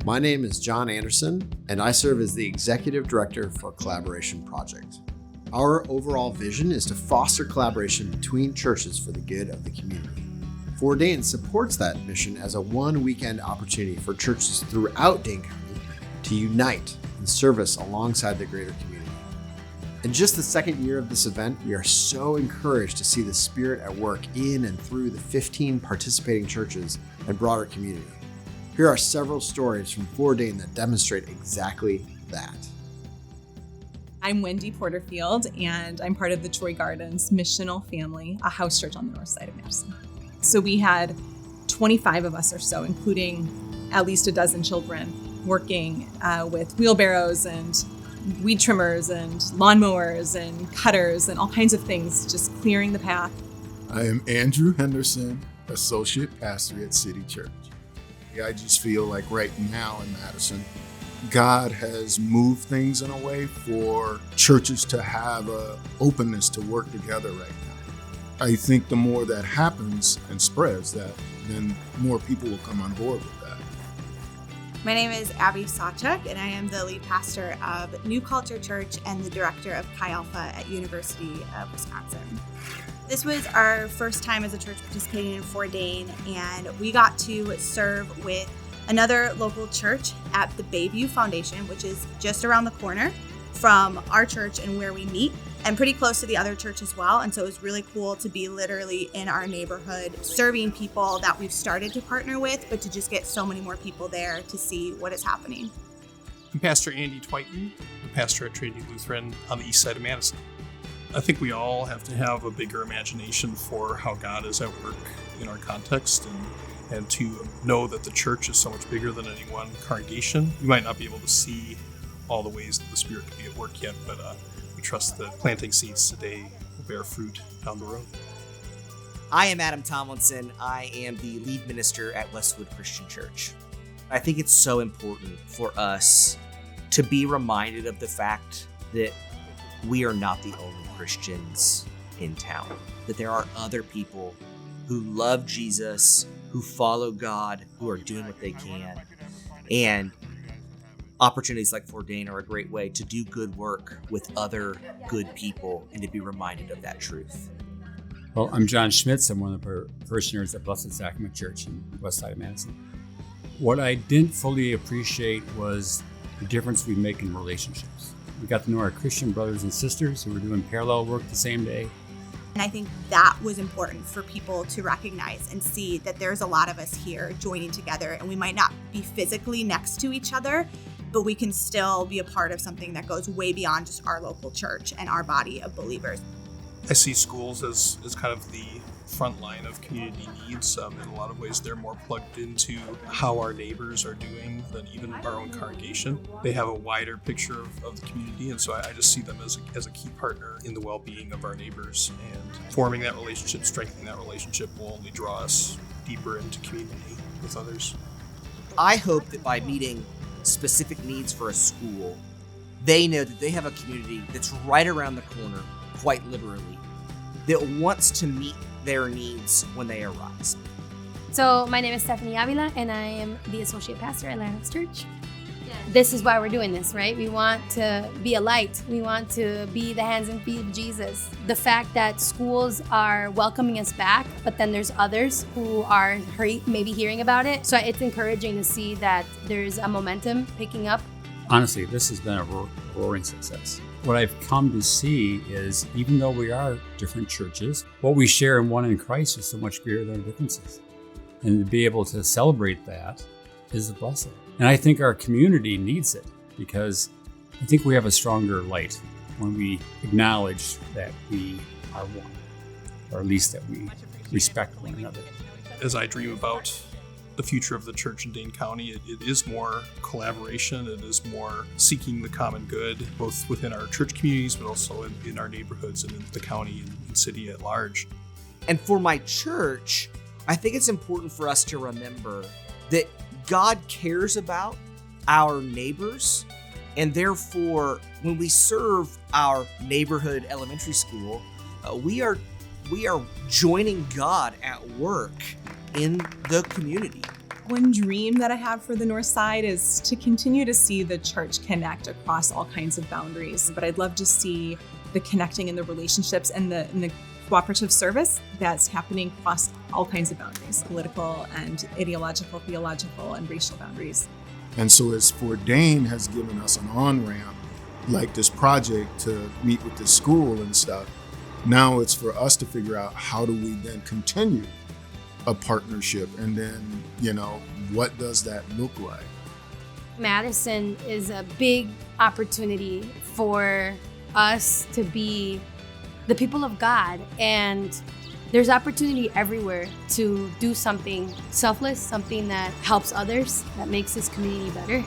My name is John Anderson, and I serve as the Executive Director for Collaboration Project. Our overall vision is to foster collaboration between churches for the good of the community. For Dane supports that mission as a one-weekend opportunity for churches throughout Dane County to unite in service alongside the greater community. In just the second year of this event, we are so encouraged to see the Spirit at work in and through the 15 participating churches and broader community. Here are several stories from For Dane that demonstrate exactly that. I'm Wendy Porterfield, and I'm part of the Joy Gardens Missional Family, a house church on the north side of Madison. So we had 25 of us or so, including at least a dozen children, working with wheelbarrows and weed trimmers and lawnmowers and cutters and all kinds of things, just clearing the path. I am Andrew Henderson, Associate Pastor at City Church. I just feel like right now in Madison, God has moved things in a way for churches to have an openness to work together right now. I think the more that happens and spreads, then more people will come on board with that. My name is Abby Sawchuk, and I am the lead pastor of New Culture Church and the director of Chi Alpha at University of Wisconsin. This was our first time as a church participating in For Dane, and we got to serve with another local church at the Bayview Foundation, which is just around the corner from our church and where we meet, and pretty close to the other church as well. And so it was really cool to be literally in our neighborhood serving people that we've started to partner with, but to just get so many more people there to see what is happening. I'm Pastor Andy Twighton, the pastor at Trinity Lutheran on the east side of Madison. I think we all have to have a bigger imagination for how God is at work in our context, and to know that the church is so much bigger than any one congregation. You might not be able to see all the ways that the Spirit can be at work yet, but we trust that planting seeds today will bear fruit down the road. I am Adam Tomlinson. I am the lead minister at Westwood Christian Church. I think it's so important for us to be reminded of the fact that we are not the only Christians in town, that there are other people who love Jesus, who follow God, who are doing what they can. And opportunities like For Dane are a great way to do good work with other good people and to be reminded of that truth. Well, I'm John Schmitz. I'm one of the parishioners at Blessed Sacrament Church in the west side of Madison. What I didn't fully appreciate was the difference we make in relationships. We got to know our Christian brothers and sisters who were doing parallel work the same day. And I think that was important for people to recognize and see that there's a lot of us here joining together, and we might not be physically next to each other, but we can still be a part of something that goes way beyond just our local church and our body of believers. I see schools as kind of the front line of community needs. In a lot of ways, they're more plugged into how our neighbors are doing than even our own congregation. They have a wider picture of the community, and so I just see them as a key partner in the well-being of our neighbors. And forming that relationship, strengthening that relationship will only draw us deeper into community with others. I hope that by meeting specific needs for a school, they know that they have a community that's right around the corner, quite literally, that wants to meet their needs when they arise. So my name is Stephanie Avila, and I am the associate pastor at Landis Church. This is why we're doing this, right? We want to be a light. We want to be the hands and feet of Jesus. The fact that schools are welcoming us back, but then there's others who are maybe hearing about it. So it's encouraging to see that there's a momentum picking up. Honestly, this has been a roaring success. What I've come to see is, even though we are different churches, what we share in one in Christ is so much greater than our differences. And to be able to celebrate that is a blessing. And I think our community needs it, because I think we have a stronger light when we acknowledge that we are one, or at least that we respect one another. As I dream about the future of the church in Dane County, it is more collaboration. It is more seeking the common good, both within our church communities, but also in our neighborhoods and in the county and city at large. And for my church, I think it's important for us to remember that God cares about our neighbors, and therefore, when we serve our neighborhood elementary school, we are joining God at work in the community. One dream that I have for the North Side is to continue to see the church connect across all kinds of boundaries. But I'd love to see the connecting and the relationships and the cooperative service that's happening across all kinds of boundaries, political and ideological, theological, and racial boundaries. And so as for Dane has given us an on-ramp, like this project to meet with the school and stuff, now it's for us to figure out how do we then continue a partnership, and then, what does that look like? Madison is a big opportunity for us to be the people of God, and there's opportunity everywhere to do something selfless, something that helps others, that makes this community better.